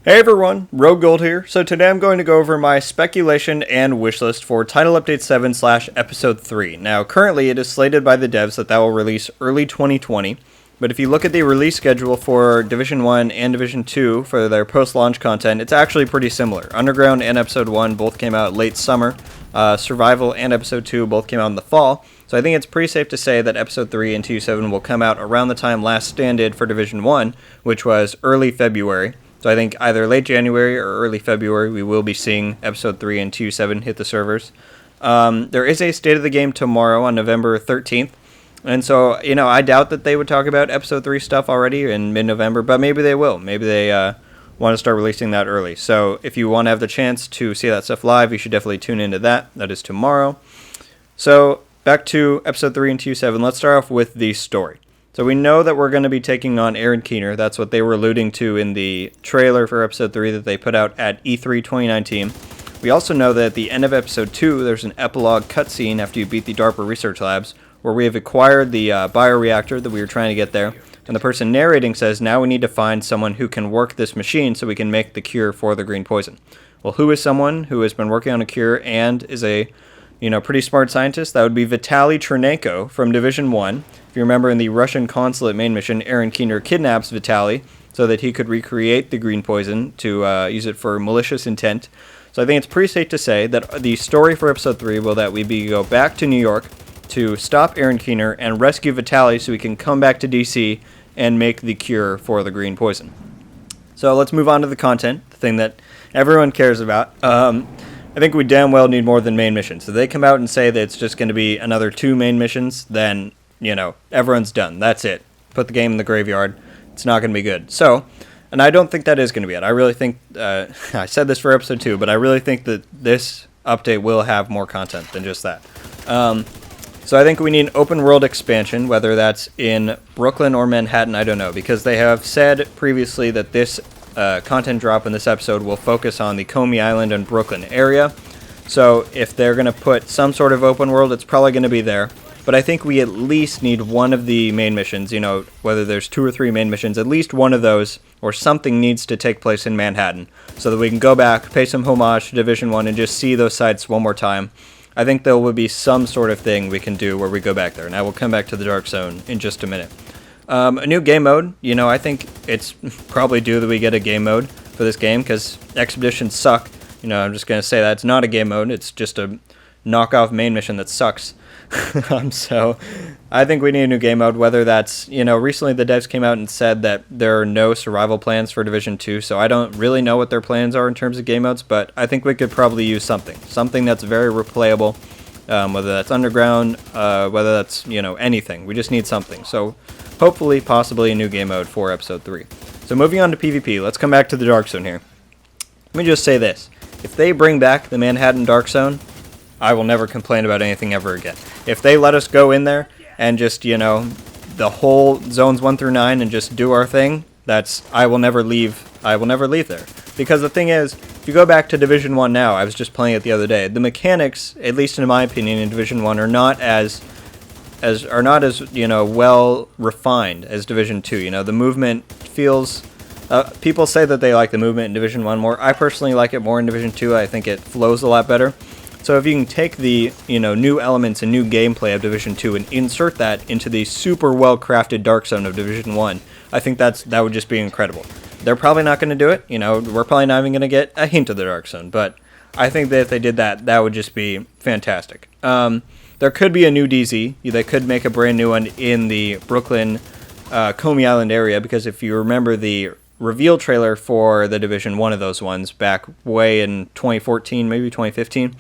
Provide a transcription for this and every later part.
Hey everyone, RogueGold here. So today I'm going to go over my speculation and wishlist for Title Update 7 / Episode 3. Now currently it is slated by the devs that will release early 2020, but if you look at the release schedule for Division 1 and Division 2 for their post-launch content, it's actually pretty similar. Underground and Episode 1 both came out late summer, Survival and Episode 2 both came out in the fall, so I think it's pretty safe to say that Episode 3 and TU7 will come out around the time last stand did for Division 1, which was early February. So I think either late January or early February we will be seeing Episode 3 and TU7 hit the servers. There is a State of the Game tomorrow on November 13th. And so, I doubt that they would talk about Episode 3 stuff already in mid-November, but maybe they will. Maybe they want to start releasing that early. So if you want to have the chance to see that stuff live, you should definitely tune into that. That is tomorrow. So back to Episode 3 and TU7. Let's start off with the story. So we know that we're going to be taking on Aaron Keener. That's what they were alluding to in the trailer for Episode 3 that they put out at E3 2019. We also know that at the end of Episode 2, there's an epilogue cutscene after you beat the DARPA research labs, where we have acquired the bioreactor that we were trying to get there. And the person narrating says, now we need to find someone who can work this machine so we can make the cure for the green poison. Well, who is someone who has been working on a cure and is a pretty smart scientist? That would be Vitaly Chernenko from Division 1. If you remember in the Russian consulate main mission, Aaron Keener kidnaps Vitaly so that he could recreate the green poison to use it for malicious intent. So I think it's pretty safe to say that the story for Episode 3 will that we go back to New York to stop Aaron Keener and rescue Vitaly so we can come back to DC and make the cure for the green poison. So let's move on to the content, the thing that everyone cares about. I think we damn well need more than main missions. If they come out and say that it's just going to be another 2 main missions, then, everyone's done. That's it. Put the game in the graveyard. It's not going to be good. So, and I don't think that is going to be it. I really think, I said this for Episode 2, but I really think that this update will have more content than just that. So I think we need an open world expansion, whether that's in Brooklyn or Manhattan, I don't know, because they have said previously that this content drop in this episode will focus on the Comey Island and Brooklyn area. So if they're going to put some sort of open world, it's probably going to be there. But I think we at least need one of the main missions, whether there's 2 or 3 main missions, at least one of those or something needs to take place in Manhattan so that we can go back, pay some homage to Division 1 and just see those sites one more time. I think there will be some sort of thing we can do where we go back there. And I will come back to the Dark Zone in just a minute. A new game mode, I think it's probably due that we get a game mode for this game because expeditions suck. I'm just going to say that it's not a game mode. It's just a knockoff main mission that sucks. So I think we need a new game mode, whether that's, recently the devs came out and said that there are no survival plans for Division 2, so I don't really know what their plans are in terms of game modes, but I think we could probably use something that's very replayable, whether that's underground, whether that's, anything. We just need something. So hopefully, possibly a new game mode for Episode 3. So moving on to PvP, let's come back to the Dark Zone here. Let me just say this. If they bring back the Manhattan Dark Zone, I will never complain about anything ever again. If they let us go in there and just, the whole zones 1 through 9 and just do our thing, I will never leave there. Because the thing is, if you go back to Division 1 now, I was just playing it the other day, the mechanics, at least in my opinion, in Division 1 are not as well refined as Division 2. The movement feels people say that they like the movement in Division 1 more. I personally like it more in Division 2. I think it flows a lot better. So if you can take the new elements and new gameplay of Division 2 and insert that into the super well-crafted Dark Zone of Division 1, I think that would just be incredible. They're probably not going to do it. We're probably not even going to get a hint of the Dark Zone, but I think that if they did that, that would just be fantastic. There could be a new DZ. They could make a brand new one in the Brooklyn, Comey Island area, because if you remember the reveal trailer for the Division 1 of those ones back way in 2014, maybe 2015,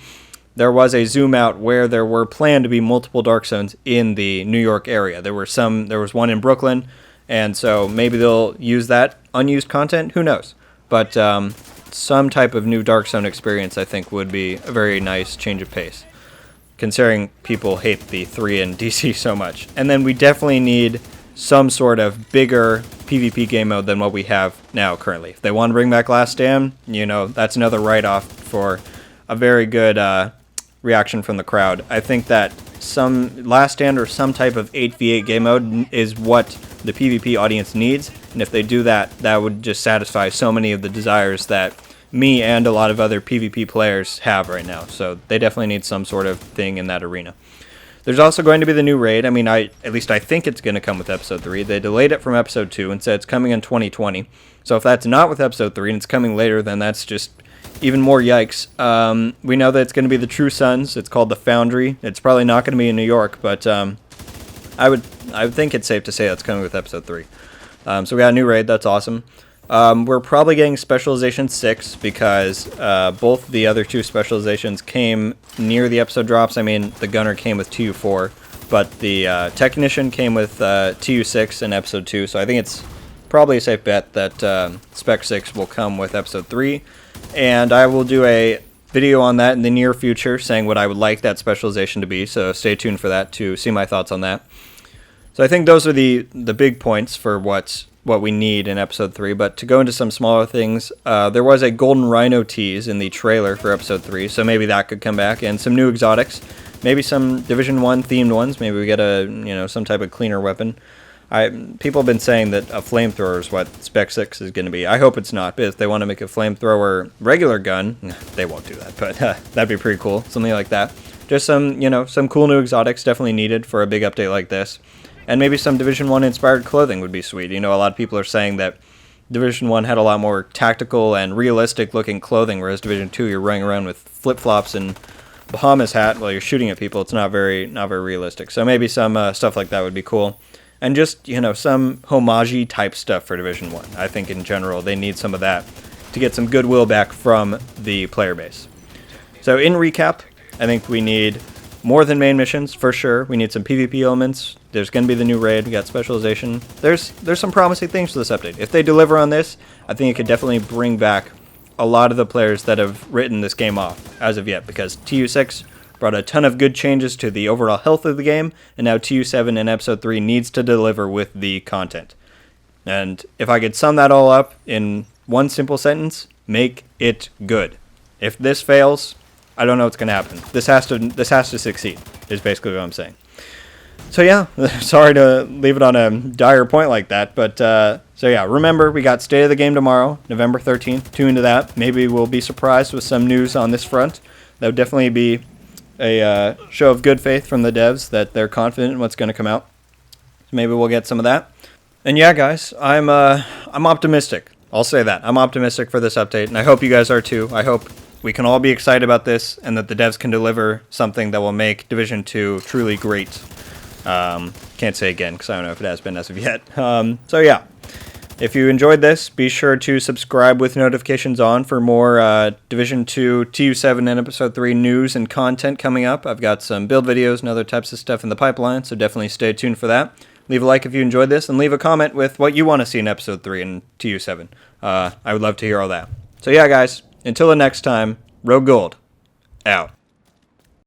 there was a zoom out where there were planned to be multiple Dark Zones in the New York area. There was one in Brooklyn, and so maybe they'll use that unused content. Who knows? But some type of new Dark Zone experience, I think, would be a very nice change of pace, considering people hate the 3 in DC so much. And then we definitely need some sort of bigger PvP game mode than what we have now currently. If they want to bring back Last Stand, that's another write-off for a very good reaction from the crowd. I think that some last stand or some type of 8v8 game mode is what the PvP audience needs. And if they do that, that would just satisfy so many of the desires that me and a lot of other PvP players have right now. So they definitely need some sort of thing in that arena. There's also going to be the new raid. I mean, at least I think it's going to come with Episode 3. They delayed it from Episode 2 and said it's coming in 2020. So if that's not with Episode 3 and it's coming later, then that's just even more yikes. We know that it's going to be the True Sons. It's called the Foundry. It's probably not going to be in New York, but I would think it's safe to say that's coming with Episode 3. So we got a new raid. That's awesome. We're probably getting Specialization 6 because both the other two specializations came near the episode drops. I mean, the Gunner came with TU4, but the Technician came with TU6 in Episode 2, so I think it's probably a safe bet that Spec 6 will come with Episode 3, and I will do a video on that in the near future saying what I would like that specialization to be, so stay tuned for that to see my thoughts on that. So I think those are the big points for what we need in Episode 3, but to go into some smaller things, there was a Golden Rhino tease in the trailer for Episode 3, so maybe that could come back, and some new exotics, maybe some Division 1 themed ones, maybe we get some type of cleaner weapon. People have been saying that a flamethrower is what Spec 6 is going to be. I hope it's not, but if they want to make a flamethrower regular gun, they won't do that, but that'd be pretty cool, something like that. Just some cool new exotics definitely needed for a big update like this. And maybe some Division 1 inspired clothing would be sweet. A lot of people are saying that Division 1 had a lot more tactical and realistic looking clothing, whereas Division 2 you're running around with flip-flops and Bahamas hat while you're shooting at people. It's not very realistic. So maybe some stuff like that would be cool. And just, some homage type stuff for Division 1. I think in general they need some of that to get some goodwill back from the player base. So in recap, I think we need more than main missions, for sure. We need some PvP elements. There's going to be the new raid. We got specialization. There's some promising things for this update. If they deliver on this, I think it could definitely bring back a lot of the players that have written this game off as of yet, because TU6 brought a ton of good changes to the overall health of the game, and now TU7 in Episode 3 needs to deliver with the content. And if I could sum that all up in one simple sentence, make it good. If this fails, I don't know what's going to happen. This has to succeed, is basically what I'm saying. So yeah, sorry to leave it on a dire point like that, but so yeah, remember, we got State of the Game tomorrow, November 13th. Tune into that. Maybe we'll be surprised with some news on this front. That would definitely be a show of good faith from the devs that they're confident in what's going to come out. So maybe we'll get some of that. And yeah, guys, I'm optimistic. I'll say that. I'm optimistic for this update, and I hope you guys are too. I hope we can all be excited about this, and that the devs can deliver something that will make Division 2 truly great. Can't say again, because I don't know if it has been as of yet. So yeah, if you enjoyed this, be sure to subscribe with notifications on for more Division 2, TU7, and Episode 3 news and content coming up. I've got some build videos and other types of stuff in the pipeline, so definitely stay tuned for that. Leave a like if you enjoyed this, and leave a comment with what you want to see in Episode 3 and TU7. I would love to hear all that. So yeah, guys, until the next time, RogueGold, out.